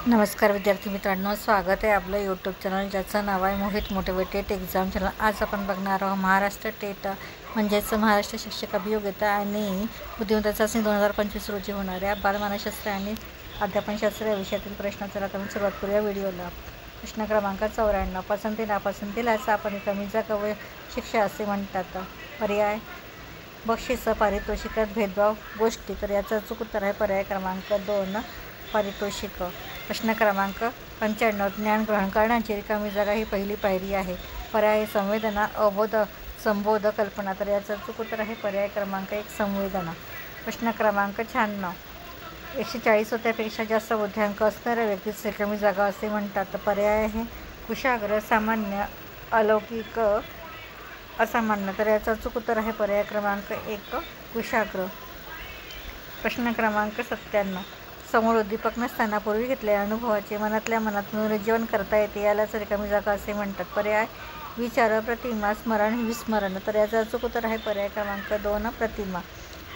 नमस्कार विद्यार्थी मित्रांनो, स्वागत आहे आपलं यूट्यूब चॅनल ज्याचं नाव आहे मोहित मोटिवेटेड एक्झाम चॅनल। आज आपण बघणार आहोत महाराष्ट्र टेट म्हणजेच महाराष्ट्र शिक्षक अभियोग्यता आणि बुद्धिमत्ता चाचणी 2025 रोजी होणाऱ्या बालमानसशास्त्र आणि अध्यापनशास्त्र या विषयातील प्रश्नाचं आपण सुरुवात करूया व्हिडिओला। प्रश्न क्रमांक 94, पसंती नापसंतीलाच आपण कमी जागा व शिक्षा असे म्हणतात। पर्याय बक्षीस, पारितोषिकात भेदभाव, गोष्टी। तर याचं अचूक उत्तर आहे पर्याय क्रमांक 2 पारितोषिक। प्रश्न क्रमांक 95, ज्ञान ग्रहण करण्याची रिकामी जागा ही पहिली पायरी आहे। पर्याय संवेदना, अबोध, संबोध, कल्पना। तर याचं अचूक उत्तर आहे पर्याय क्रमांक 1 संवेदना। प्रश्न क्रमांक 96, 140 व त्यापेक्षा जास्त बुद्ध्यांक असणाऱ्या व्यक्तीस रिकामी जागा असे म्हणतात। पर्याय आहे कुशाग्र, सामान्य, अलौकिक, असामान्य। तर याचं अचूक उत्तर आहे पर्याय क्रमांक 1 कुशाग्र। प्रश्न क्रमांक 97, समोर उद्दीपक नसताना पूर्वी घेतलेल्या अनुभवाचे मनातल्या मनात पुनरुज्जीवन करता येते यालाच रिकामी जागा असे म्हणतात। पर्याय विचार, प्रतिमा, स्मरण, विस्मरण। तर याचं अचूक उत्तर आहे पर्याय क्रमांक 2 प्रतिमा।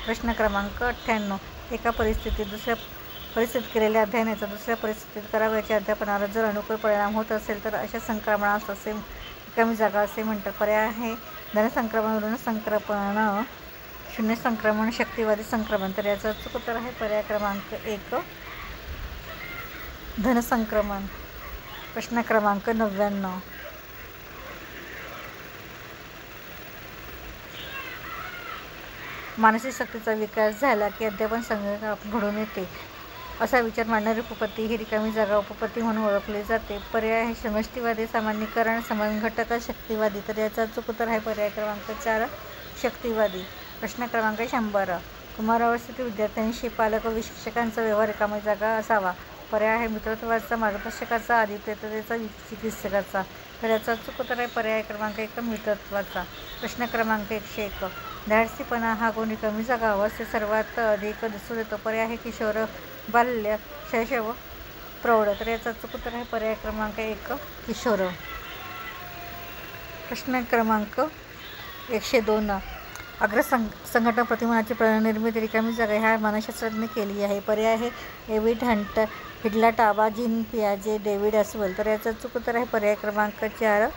प्रश्न क्रमांक 98, एका परिस्थितीत दुसऱ्या परिस्थितीत केलेल्या अध्ययनाचा दुसऱ्या परिस्थितीत करावयाच्या अध्यापनावर जर अनुकूल परिणाम होत असेल तर अशा संक्रमणास असे रिकामी जागा असे म्हणतात। पर्याय आहे धनसंक्रमण, ऋण संक्रमण, शून्य संक्रमण, शक्तिवादी संक्रमण। तर याचं अचूक उत्तर आहे पर्याय क्रमांक 1 धनसंक्रमण। प्रश्न क्रमांक 99, मानसिक शक्तीचा विकास झाला की अध्यापन संघ घडून येते असा विचार मांडणारी उपपत्ती ही रिकामी जागा उपपत्ती म्हणून ओळखली जाते। पर्याय आहे समष्टिवादी, सामान्यीकरण, समघटक, शक्तिवादी। तर याचं अचूक उत्तर आहे पर्याय क्रमांक 4 शक्तिवादी। प्रश्न क्रमांक 100, कुमारावस्थेतील विद्यार्थ्यांशी पालक व शिक्षकांचा व्यवहार रिकामी जागा असावा। पर्याय आहे मित्रत्वाचा, मार्गदर्शकाचा, आदित्यतेचा, चिकित्सकाचा। तर याचा अचूक उत्तर आहे पर्याय क्रमांक 1 मित्रत्वाचा। प्रश्न क्रमांक 101, धाडसीपणा हा गुण रिकामी जागा अवस्थेत सर्वात अधिक दिसून येतो। पर्याय आहे किशोर, बाल्य, शैशव, प्रौढ। तर याचा अचूक उत्तर आहे पर्याय क्रमांक 1 किशोर। प्रश्न क्रमांक 102, संघटन प्रतिमानाची निर्मिती रिकामी जागा ह्या मानसशास्त्रज्ञांनी केली आहे। पर्याय आहे Avid Hunt, हिडला Taba, gene पियाजे, David Ausubel. तर याचं अचूक उत्तर आहे पर्याय क्रमांक 4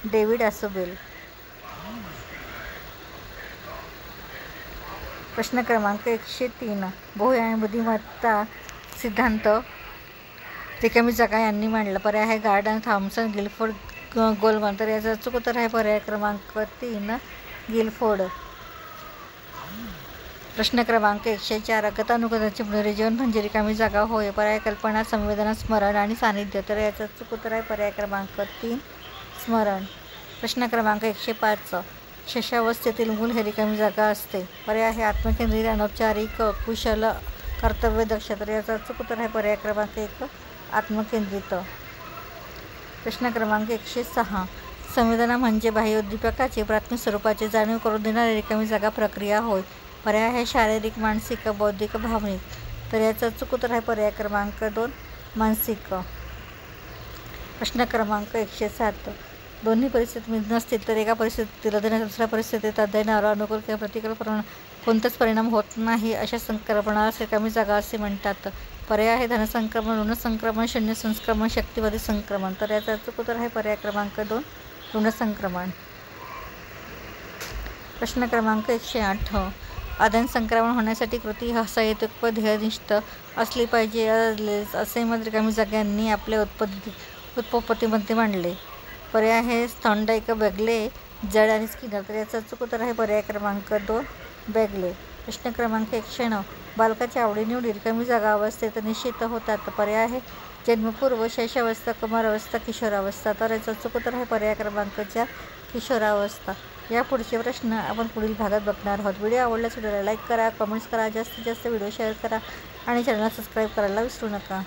डेव्हिड आसुबेल। प्रश्न क्रमांक 103, बहुआयामी बुद्धिमत्ता सिद्धांत रिकामी जागा यांनी मांडला। पर्याय आहे गार्डन, थॉम्सन, गिलफोर्ड, गोलमन। तर याचं अचूक उत्तर आहे पर्याय क्रमांक 3 गिलफोर्ड। प्रश्न क्रमांक 104, गतानुगताचे पुनरुज्जीवन म्हणजे रिकामी जागा होय। पर्याय कल्पना, संवेदना, स्मरण आणि सानिध्य। तर याचं अचूक उत्तर आहे पर्याय क्रमांक 3 स्मरण। प्रश्न क्रमांक 105, शिष्यावस्थेतील मूल हे रिकामी जागा असते। पर्याय आहे आत्मकेंद्रित, अनौपचारिक, कुशल, कर्तव्यदक्ष। तर याचं अचूक उत्तर आहे पर्याय क्रमांक 1 आत्मकेंद्रित। प्रश्न क्रमांक 106, संवेदना म्हणजे बाह्य उद्दीपकाचे प्राथमिक स्वरूपाचे जाणीव करून देणारी रिकामी जागा प्रक्रिया होय। पर्याय आहे शारीरिक, मानसिक, बौद्धिक, भावनिक। तर याचं अचूक उत्तर आहे पर्याय क्रमांक 2 मानसिक। प्रश्न क्रमांक 107, दोन्ही परिस्थिती नसतील तर एका परिस्थितीतील अध्ययनाचा दुसऱ्या परिस्थितीत अध्ययनावर अनुकूल किंवा प्रतिकूल कोणताच परिणाम होत नाही अशा संक्रमणास रिकामी जागा असे म्हणतात। पर्याय आहे धनसंक्रमण, ऋण संक्रमण, शून्य संक्रमण, शक्तिवादी संक्रमण। तर याचं अचूक उत्तर आहे पर्याय क्रमांक 2 ऋण संक्रमण। प्रश्न क्रमांक 108, अध्ययन संक्रमण होण्यासाठी कृती सहेतुक व ध्येयनिष्ठ असली पाहिजे असे मत रिकामी जागांनी आपल्या उपपत्तीमध्ये मांडले। पर्याय आहे थॉर्नडाईक, बेगले, जड आणि स्किनर। तर याचं अचूक उत्तर आहे पर्याय क्रमांक 2 बेगले। प्रश्न क्रमांक 109, बालकाच्या आवडीनिवडी रिकामी जागा अवस्थेत निश्चित होतात। पर्याय आहे जन्मपूर्व, शैशवावस्था, कुमारावस्था, किशोरावस्था। तर याचं अचूक उत्तर आहे पर्याय क्रमांक 4 किशोरावस्था। या पुढचे प्रश्न आपण पुढील भागात बघणार आहोत। व्हिडिओ आवडल्यास व्हिडिओला लाईक करा, कमेंट्स करा, जास्तीत जास्त व्हिडिओ शेअर करा आणि चॅनलला सबस्क्राईब करायला विसरू नका।